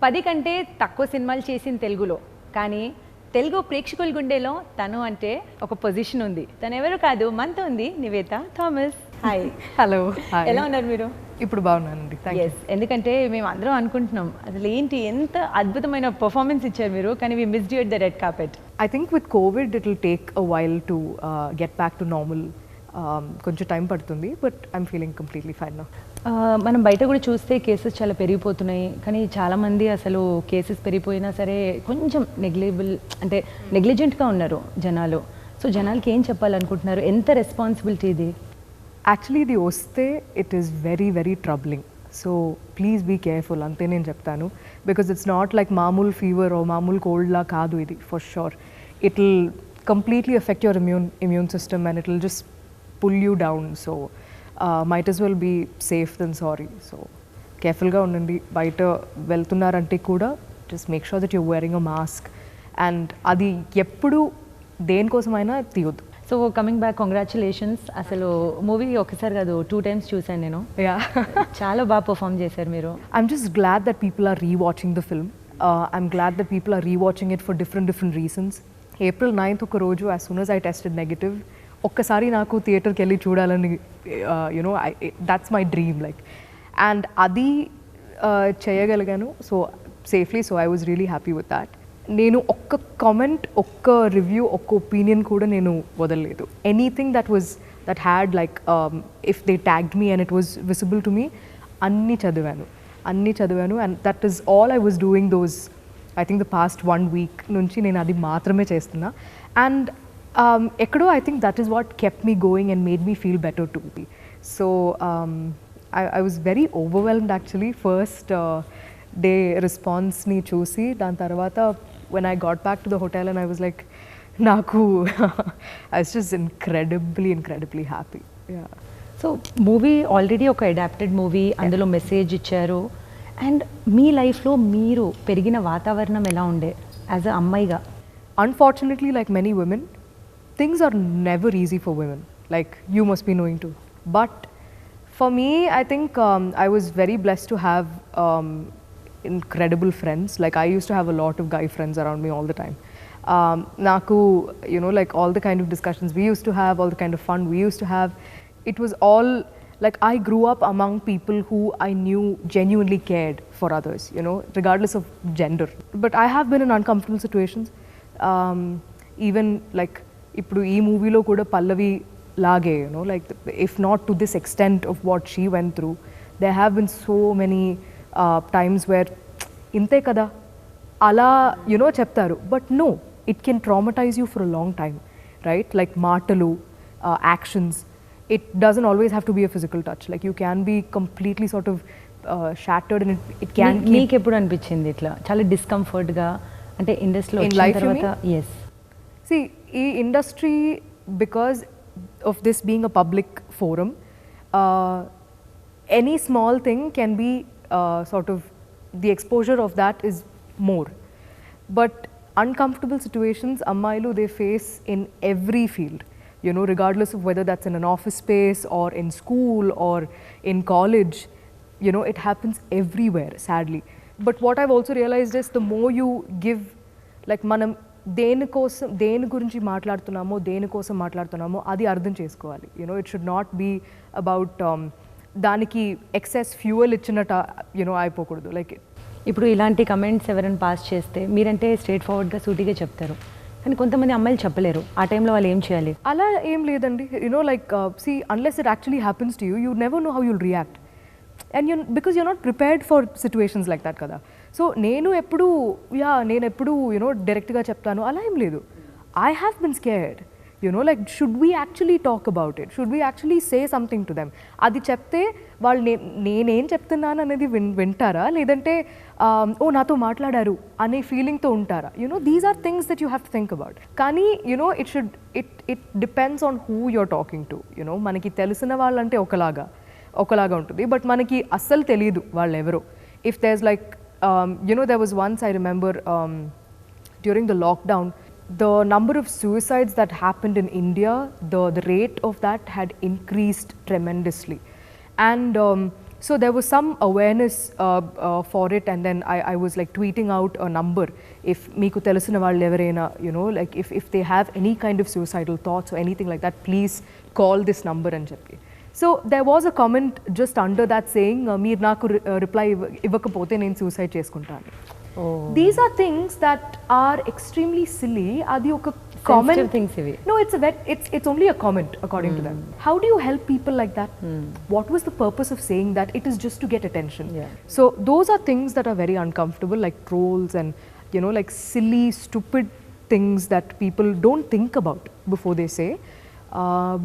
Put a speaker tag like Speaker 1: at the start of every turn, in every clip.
Speaker 1: 10 కంటే తక్కువ సినిమాలు చేసిన తెలుగులో, కానీ తెలుగు ప్రేక్షకుల గుండెలో తను అంటే ఒక పొజిషన్ ఉంది. తను ఎవరు కాదు, మనతో ఉంది నివేత థామస్. హాయ్.
Speaker 2: హలో.
Speaker 1: ఎలా ఉన్నారు మీరు?
Speaker 2: ఇప్పుడు బాగున్నానండి.
Speaker 1: ఎస్, ఎందుకంటే మేము అందరం అనుకుంటున్నాం అసలు ఏంటి ఎంత అద్భుతమైన పర్ఫార్మెన్స్ ఇచ్చారు మీరు, కానీ we missed you at the red carpet.
Speaker 2: I think with COVID it will take a while to get back to normal. కొంచెం టైం పడుతుంది, but I'm feeling completely fine now.
Speaker 1: మనం బయట కూడా చూస్తే కేసెస్ చాలా పెరిగిపోతున్నాయి, కానీ చాలామంది అసలు కేసెస్ పెరిగిపోయినా సరే కొంచెం అంటే నెగ్లిజెంట్గా ఉన్నారు జనాలు. సో జనాలకి ఏం చెప్పాలనుకుంటున్నారు, ఎంత రెస్పాన్సిబిలిటీ ఇది?
Speaker 2: యాక్చువల్లీ ఇది వస్తే it is very very troubling. So please be careful అంతే నేను చెప్తాను. బికాజ్ ఇట్స్ నాట్ లైక్ మామూలు ఫీవర్ ఓ మామూలు కోల్డ్లా కాదు ఇది, for sure. It will completely affect your immune system and it will just pull you down. So might as well be safe than sorry. So careful ga undandi. Baita veltunnarante kuda just make sure that you're wearing a mask, and adi eppudu దేని కోసమైనా తీయొద్దు.
Speaker 1: So coming back, congratulations. అసలు movie ఒకసారి కాదు 2 times చూసాను నేను. చాలా బాగా పర్ఫామ్ చేశారు మీరు.
Speaker 2: I'm just glad that people are rewatching the film. I'm glad that people are rewatching it for different reasons. April 9th ఒక రోజు as soon as I tested negative, ఒక్కసారి నాకు థియేటర్కి వెళ్ళి చూడాలని you know that's my dream like, and అది చేయగలిగాను so safely. So I was really happy with that. నేను ఒక్క కామెంట్, ఒక్క రివ్యూ, ఒక్క ఒపీనియన్ కూడా నేను వదలలేదు. Anything that had like if they tagged me and it was visible to me, అన్నీ చదివాను. And that is all I was doing those. I think the past 1 week నుంచి నేను అది మాత్రమే చేస్తున్నా. అండ్ ఎక్కడో I think that is what kept me going and made me feel better too. So I was very overwhelmed actually first day response ni chusi. Dan tarvata when I got back to the hotel and I was like naku I was just incredibly happy. Yeah.
Speaker 1: So movie already ఒక adapted movie, అందులో message ఇచ్చారు. And మీ లైఫ్లో మీరు పెరిగిన వాతావరణం ఎలా ఉండే as a అమ్మాయిగా?
Speaker 2: Unfortunately, like many women, things are never easy for women, like you must be knowing too. But for me, I think I was very blessed to have incredible friends. Like I used to have a lot of guy friends around me all the time. Naku, you know, like all the kind of discussions we used to have, all the kind of fun we used to have, it was all like I grew up among people who I knew genuinely cared for others, you know, regardless of gender. But I have been in uncomfortable situations. Even like ఇప్పుడు ఈ మూవీలో కూడా పల్లవి లాగే, you know like if not to this extent of what she went through, they have been so many times where ఇంతే కదా అలా you know చెప్తారు, but no, it can traumatize you for a long time, right? Like మాటలు, actions, it doesn't always have to be a physical touch. Like you can be completely sort of shattered and it can.
Speaker 1: మీకు ఎప్పుడు అనిపించింది ఇట్లా చాలా డిస్కంఫర్ట్గా, అంటే ఇండస్ట్రీలో
Speaker 2: in life
Speaker 1: తర్వాత?
Speaker 2: yes. See, ఈ industry, because of this being a public forum, any small thing can be sort of, the exposure of that is more. But uncomfortable situations, ammayilu, they face in every field, you know, regardless of whether that's in an office space or in school or in college, you know, it happens everywhere, sadly. But what I've also realized is the more you give, like మనం దేని గురించి మాట్లాడుతున్నామో, దేనికోసం మాట్లాడుతున్నామో అది అర్థం చేసుకోవాలి. You know it should not be about దానికి ఎక్సెస్ ఫ్యూయల్ ఇచ్చినట్టు యూనో అయిపోకూడదు. లైక్
Speaker 1: ఇప్పుడు ఇలాంటి కమెంట్స్ ఎవరైనా పాస్ చేస్తే మీరంటే స్ట్రేట్ ఫార్వర్డ్గా సూటిగా చెప్తారు, కానీ కొంతమంది అమ్మాయిలు చెప్పలేరు. ఆ టైంలో వాళ్ళు ఏం చేయాలి?
Speaker 2: అలా ఏం లేదండి. You know like see, unless it actually happens to you, you never know how you'll react. And because you're not prepared for situations like that కదా. సో నేను ఎప్పుడు యూనో డైరెక్ట్గా చెప్తాను అలా ఏం లేదు. I have been scared, you know like should we actually talk about it, should we actually say something to them. అది చెప్తే వాళ్ళు నేనేం చెప్తున్నాను అనేది వింటారా, లేదంటే ఓ నాతో మాట్లాడారు అనే ఫీలింగ్తో ఉంటారా? You know these are things that you have to think about. కానీ you know it depends on who you're talking to. You know మనకి తెలిసిన వాళ్ళంటే ఒకలాగా ఉంటుంది, బట్ మనకి అస్సలు తెలియదు వాళ్ళు ఎవరో. If there's like you know, there was once I remember during the lockdown, the number of suicides that happened in India, the rate of that had increased tremendously. And So there was some awareness for it, and then I was like tweeting out a number. If meeku telusina vallu evaraina, you know, like if they have any kind of suicidal thoughts or anything like that, please call this number and cheppi. So there was a comment just under that saying, meer naaku reply ivvakapothe nenu suicide cheskuntanu. These are things that are extremely silly. Adi oka comment.
Speaker 1: Sensitive things ivi.
Speaker 2: No, it's only a comment according to them. How do you help people like that? What was the purpose of saying that? It is just to get attention.
Speaker 1: Yeah.
Speaker 2: So those are things that are very uncomfortable, like trolls and, you know, like silly, stupid things that people don't think about before they say.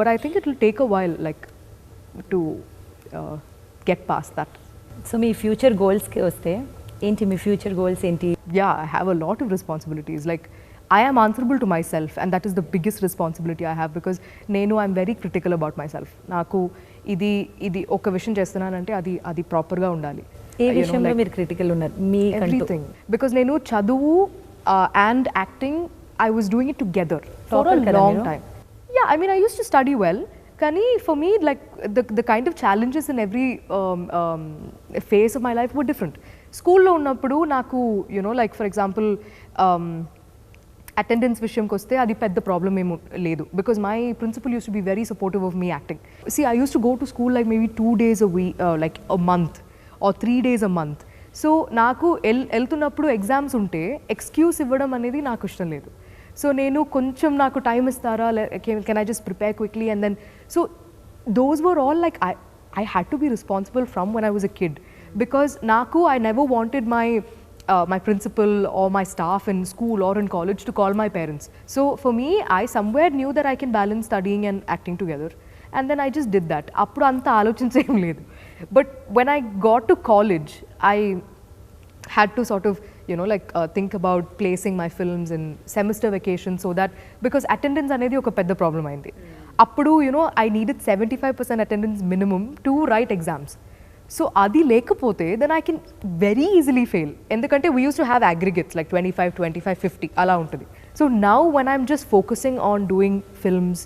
Speaker 2: But I think it will take a while, like, to get past that.
Speaker 1: So మీ future గోల్స్కి వస్తే ఏంటి మీ future goals ఏంటి?
Speaker 2: Yeah, I have a lot of responsibilities. Like, I am answerable to myself, and that is the biggest responsibility I have, because I'm very critical about myself. Naku idi oka vishayam chestunanante adi proper ga undali.
Speaker 1: ఏ విషయంలో మీరు critical ఉన్నారు మీ
Speaker 2: Everything, because nenu chaduvu and acting, I was doing it together for
Speaker 1: Topper
Speaker 2: a
Speaker 1: kada
Speaker 2: long
Speaker 1: meeru?
Speaker 2: time. Yeah, I mean, I used to study well. Kani for me, like the kind of challenges in every phase of my life were different. School lo unnappudu naku, you know, like for example, attendance vishayamki oste adi pedda problem em ledu, because my principal used to be very supportive of me acting. See, I used to go to school like maybe 2 days a week, like a month, or 3 days a month. So నాకు వెళ్తున్నప్పుడు exams ఉంటే excuse ఇవ్వడం అనేది నాకు ఇష్టం లేదు. So నేను కొంచెం నాకు టైం ఇస్తారా, can I just prepare quickly and then, so those were all like I had to be responsible from when I was a kid, because నాకు I never wanted my principal or my staff in school or in college to call my parents. So for me, I somewhere knew that I can balance studying and acting together, and then I just did that. Appudu anta alochinsem ledu. But when I got to college, I had to sort of, you know, like think about placing my films in semester vacation, so that, because attendance anedi oka pedda problem ayindi. Appudu, you know, I needed 75% attendance minimum to write exams. So adi lekapothe, then I can very easily fail. Endukante we used to have aggregates like 25, 25, 50 ala untadi. So now when I'm just focusing on doing films,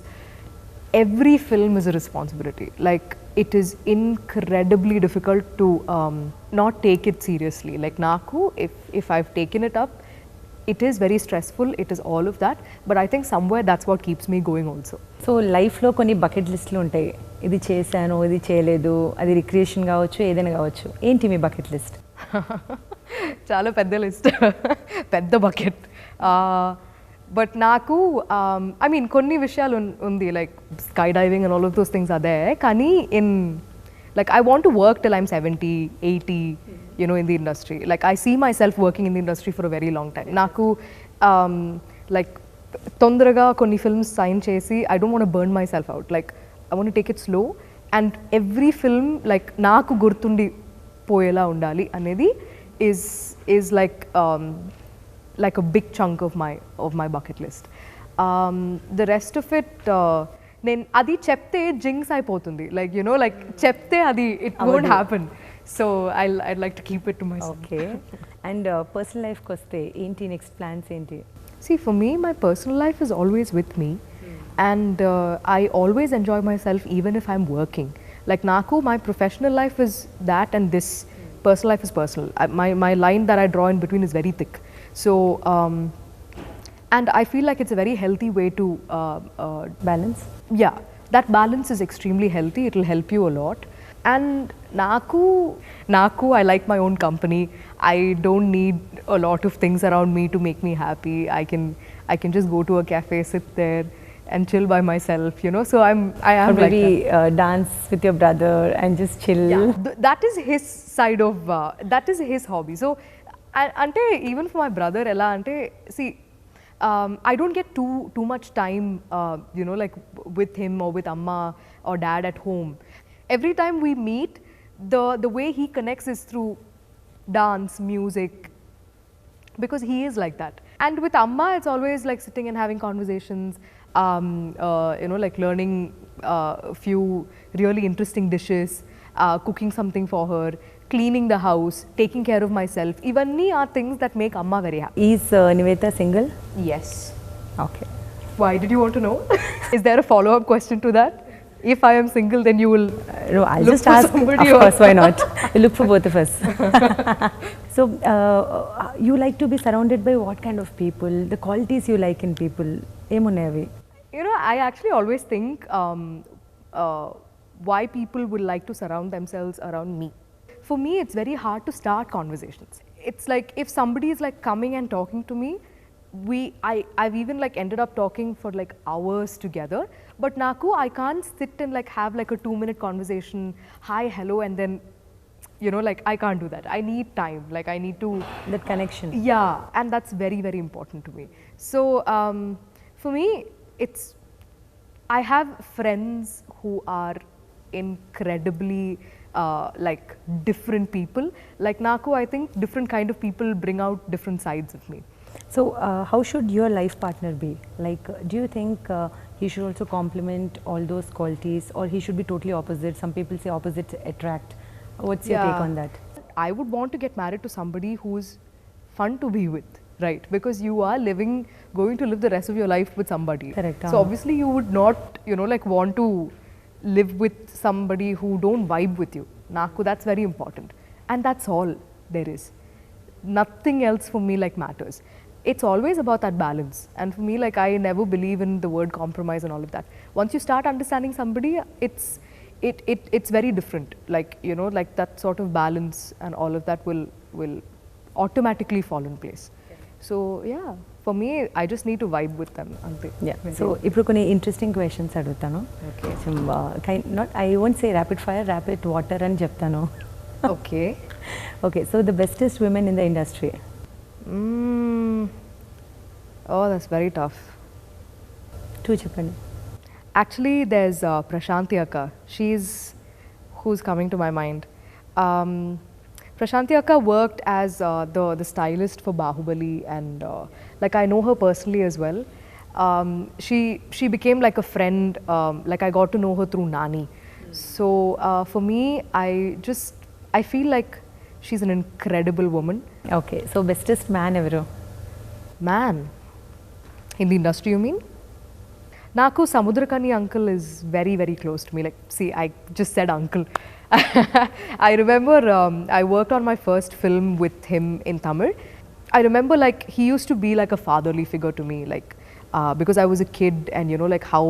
Speaker 2: every film is a responsibility. Like, it is incredibly difficult to not take it seriously. Like naku, if I've taken it up, it is very stressful, it is all of that, but I think somewhere that's what keeps me going also.
Speaker 1: So లైఫ్లో కొన్ని bucket లిస్టులు ఉంటాయి, ఇది చేశాను ఇది చేయలేదు, అది recreation కావచ్చు ఏదైనా కావచ్చు. ఏంటి మీ బకెట్ లిస్ట్?
Speaker 2: చాలా పెద్ద లిస్ట్, పెద్ద బకెట్. బట్ నాకు ఐ మీన్ కొన్ని విషయాలు ఉంది, like sky diving and all of those things అదే, కానీ in like I want to work till I'm 70, 80, you know, in the industry. Like I see myself working in the industry for a very long time. Naku like tondraga konni films sign chesi, I don't want to burn myself out. Like I want to take it slow, and every film like naku gurtundi poyela undali anedi is like a big chunk of my bucket list. The rest of it నేను అది చెప్తే jinx అయిపోతుంది, like you know, like చెప్తే అది it won't happen. So I like to keep it to my self.
Speaker 1: Okay. And personal లైఫ్కి వస్తే ఏంటి next plans ఏంటి?
Speaker 2: See, for me, my personal life is always with me, and I always enjoy myself even if I'm working. Like naku, my professional life is that, and this personal life is personal. My line that I draw in between is very thick. So and I feel like it's a very healthy way to
Speaker 1: balance.
Speaker 2: Yeah, that balance is extremely healthy. It will help you a lot. And naku, I like my own company. I don't need a lot of things around me to make me happy. I can just go to a cafe, sit there and chill by myself, you know. So I am
Speaker 1: Or
Speaker 2: like
Speaker 1: maybe
Speaker 2: that.
Speaker 1: dance with your brother and just chill.
Speaker 2: Yeah, that is his side of that is his hobby. So ante even for my brother ela ante, see, I don't get too much time, you know, like with him or with amma or dad at home. Every time we meet, the way he connects is through dance, music, because he is like that. And with amma, it's always like sitting and having conversations, you know, like learning a few really interesting dishes, cooking something for her, cleaning the house, taking care of myself. Ivanni are things that make amma very happy.
Speaker 1: Is Nivetha single?
Speaker 2: Yes.
Speaker 1: Okay.
Speaker 2: Why did you want to know? Is there a follow-up question to that? if I am single, then you will
Speaker 1: No, I'll
Speaker 2: look
Speaker 1: just
Speaker 2: for
Speaker 1: ask. Of
Speaker 2: somebody
Speaker 1: course, why not? We'll look for both of us. So, you like to be surrounded by what kind of people? The qualities you like in people? Emunavi.
Speaker 2: You know, I actually always think why people would like to surround themselves around me. For me, it's very hard to start conversations. It's like if somebody is like coming and talking to me, I've even like ended up talking for like hours together. But Naku, I can't sit and like have like a 2-minute conversation, hi, hello, and then, you know, like I can't do that. I need time. Like I need to.
Speaker 1: That connection.
Speaker 2: Yeah, and that's very, very important to me. So for me, it's, I have friends who are incredibly like different people. Like Naku, I think different kind of people bring out different sides of me.
Speaker 1: So, how should your life partner be? Like, do you think he should also complement all those qualities, or he should be totally opposite? Some people say opposites attract. What's your take on that?
Speaker 2: I would want to get married to somebody who's fun to be with, right? Because you are going to live the rest of your life with somebody.
Speaker 1: Correct.
Speaker 2: So obviously you would not, you know, like want to live with somebody who don't vibe with you. Naku, that's very important. And that's all there is. Nothing else for me like matters. It's always about that balance. And for me, like I never believe in the word compromise and all of that. Once you start understanding somebody, it's very different. Like, you know, like that sort of balance and all of that will automatically fall in place. So yeah, for me, I just need to vibe with them.
Speaker 1: Yeah. So, ఇప్పుడు కొన్ని interesting questions అడుగుతాను.
Speaker 2: Okay.
Speaker 1: I won't say rapid fire, rapid water అని చెప్తాను.
Speaker 2: Okay.
Speaker 1: Okay. So, the bestest women in the industry.
Speaker 2: Oh, that's very tough.
Speaker 1: Two చెప్పండి.
Speaker 2: Actually, there's Prashanti Akka. She's who's coming to my mind. Prashanti Akka worked as the stylist for Bahubali, and like I know her personally as well. She became like a friend. Like I got to know her through Nani. So for me, I feel like she's an incredible woman.
Speaker 1: Okay. So, bestest man ఎవరు?
Speaker 2: Man, in the industry, you mean? Naku Samudrakani uncle is very, very close to me. Like, see, I just said uncle. I remember I worked on my first film with him in Tamil. I remember like he used to be like a fatherly figure to me, like because I was a kid, and you know, like how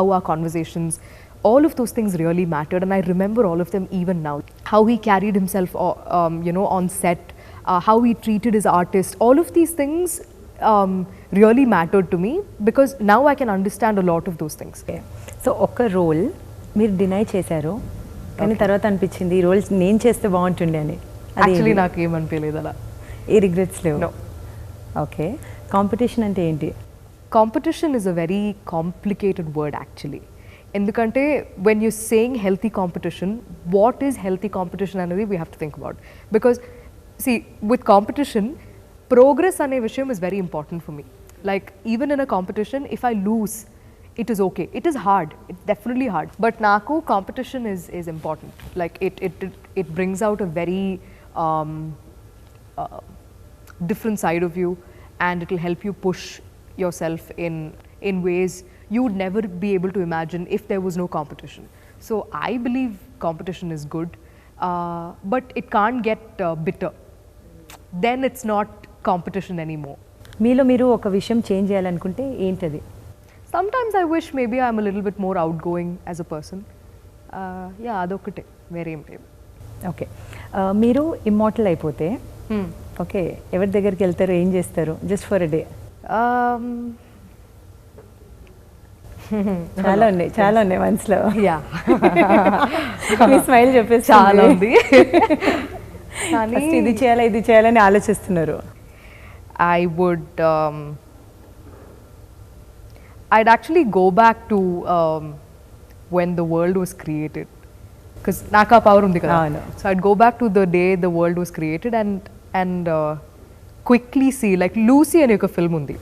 Speaker 2: our conversations, all of those things really mattered, and I remember all of them even now. How he carried himself, you know, on set, how he treated his artist, all of these things really mattered to me, because now I can understand a lot of those things.
Speaker 1: Okay. So ఒక role మీరు deny చేశారు, కానీ తర్వాత అనిపించింది ఈ roles నేను చేస్తే బాగుంటుండే అని.
Speaker 2: Actually, నాకు ఏమనిపించలేదు అలా.
Speaker 1: ఏ రిగ్రెట్స్ లేవు?
Speaker 2: No.
Speaker 1: ఓకే. కాంపిటీషన్ అంటే ఏంటి?
Speaker 2: Competition is a very complicated word actually. ఎందుకంటే when you're saying healthy competition, what is healthy competition అనేది we have to think about. Because see, with competition, progress అనే విషయం is very important for me. Like even in a competition, if I lose, it is okay. It is hard. It's definitely hard. But Naku, competition is important. Like it brings out a very different side of you, and it will help you push yourself in ways you would never be able to imagine if there was no competition. So I believe competition is good, but it can't get bitter. Then it's not competition anymore.
Speaker 1: మీలో మీరు ఒక విషయం change చేయాలనుకుంటే ఏంటది?
Speaker 2: Sometimes I wish maybe I'm a little bit more outgoing as a person. Yeah, adokate వేరే ఏం లేదు.
Speaker 1: Okay. మీరు ఇమ్మోర్టల్ అయిపోతే ఓకే ఎవరి దగ్గరికి వెళ్తారు, ఏం చేస్తారు? Just for a day. చాలా ఉన్నాయి మనసులో.
Speaker 2: యా,
Speaker 1: మీ స్మైల్ చెప్పేసి
Speaker 2: చాలా ఉంది.
Speaker 1: ఇది చేయాలని ఆలోచిస్తున్నారు.
Speaker 2: I'd actually go back to when the world was created, because naka power undi kada. So I'd go back to the day the world was created and quickly see, like Lucy ane oka film undi.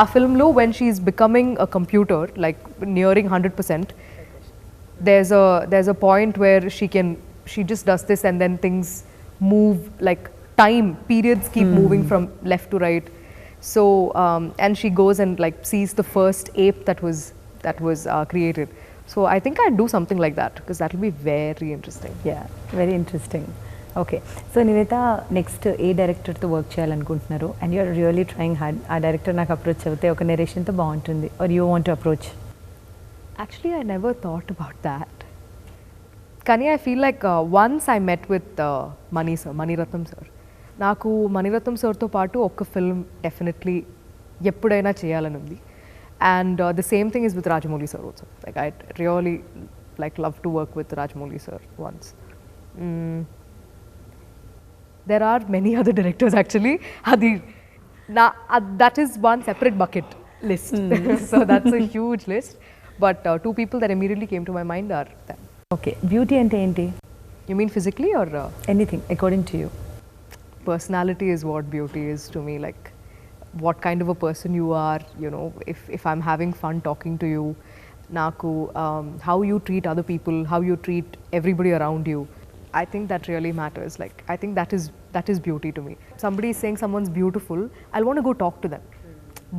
Speaker 2: Aa film lo when she's becoming a computer, like nearing 100%, there's a point where she just does this, and then things move, like periods keep moving from left to right. So and she goes and like sees the first ape that was created. So I think I'd do something like that because that will be very interesting.
Speaker 1: Yeah very interesting. Okay, so Nivetha next ఏ డైరెక్టర్తో work చేయాలనుకుంటున్నారు and you're really trying hard, ఆ director నాకు approach అవుతే ఒక నెరేషన్తో బాగుంటుంది, are you want to approach?
Speaker 2: Actually, I never thought about that. Kani, I feel like once I met with Mani Ratnam sir. నాకు మణిరత్నం సార్తో పాటు ఒక ఫిల్మ్ డెఫినెట్లీ ఎప్పుడైనా చేయాలని ఉంది. And the same thing is with Rajamouli sir also. Like I really like love to work with Rajamouli sir once. There are many other directors actually. That is one separate bucket list. So that's a huge list. But two people that immediately came to my mind are them.
Speaker 1: Okay, beauty అంటే ఏంటి?
Speaker 2: You mean physically or?
Speaker 1: Anything according to you.
Speaker 2: Personality is what beauty is to me. Like what kind of a person you are, you know, if I'm having fun talking to you, naku how you treat other people, how you treat everybody around you, I think that really matters. Like I think that is beauty to me. Somebody is saying someone's beautiful, I'll want to go talk to them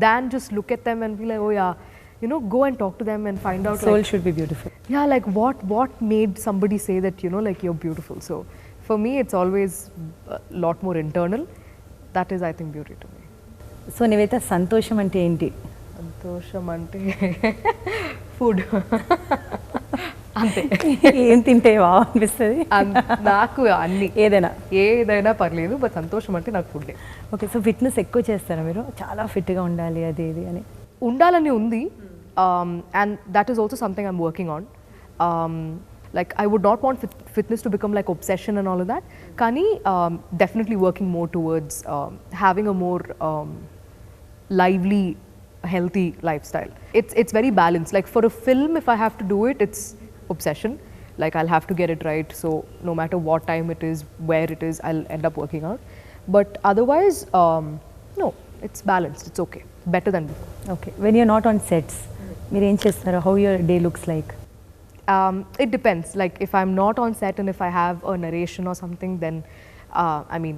Speaker 2: than just look at them and be like, oh yeah, you know, go and talk to them and find out
Speaker 1: Soul
Speaker 2: like,
Speaker 1: should be beautiful.
Speaker 2: yeah, like what made somebody say that, you know, like you're beautiful. So for me it's always a lot more internal. That is, I think, beauty to me.
Speaker 1: So Nivetha సంతోషం అంటే ఏంటి?
Speaker 2: సంతోషం అంటే food అంతే.
Speaker 1: ఏం తింటే బాగా అనిపిస్తుంది?
Speaker 2: నాకు అన్ని ఏదైనా పర్లేదు, బట్ సంతోషం అంటే నాకు ఫుడ్.
Speaker 1: ఓకే, సో ఫిట్నెస్ ఎక్కువ చేస్తారా మీరు? చాలా ఫిట్గా ఉండాలి అది ఇది అని
Speaker 2: ఉండాలని ఉంది. And that is also something I'm working on. Like I would not want fitness to become like obsession and all of that. Kani, definitely working more towards having a more lively, healthy lifestyle. It's very balanced. Like for a film, if I have to do it, it's obsession. Like I'll have to get it right. So no matter what time it is, where it is, I'll end up working out. But otherwise, no, it's balanced. It's okay. Better than before.
Speaker 1: Okay, when you're not on sets మీరు ఏం చేస్తారు? How your day looks like?
Speaker 2: It depends. Like if I'm not on set and if I have a narration or something, then I mean,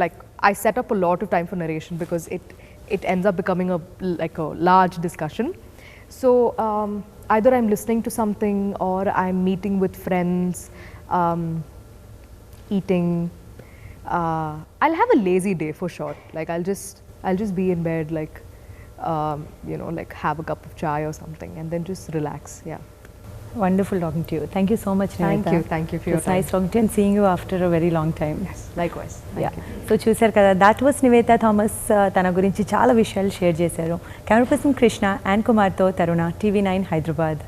Speaker 2: like I set up a lot of time for narration because it ends up becoming like a large discussion. So either I'm listening to something or I'm meeting with friends, eating. I'll have a lazy day for sure. Like I'll just be in bed, like you know, like have a cup of chai or something and then just relax. Yeah.
Speaker 1: Wonderful talking to you. Thank you so much, Nivetha.
Speaker 2: Thank you for your
Speaker 1: It's nice talking to you and seeing you after a very long time.
Speaker 2: Yes, likewise. Thank you.
Speaker 1: So చూశారు కదా, that was Nivetha Thomas. తన గురించి చాలా విషయాలు share చేశారు. Camera person Krishna and కుమార్తో తరుణ, TV9 Hyderabad.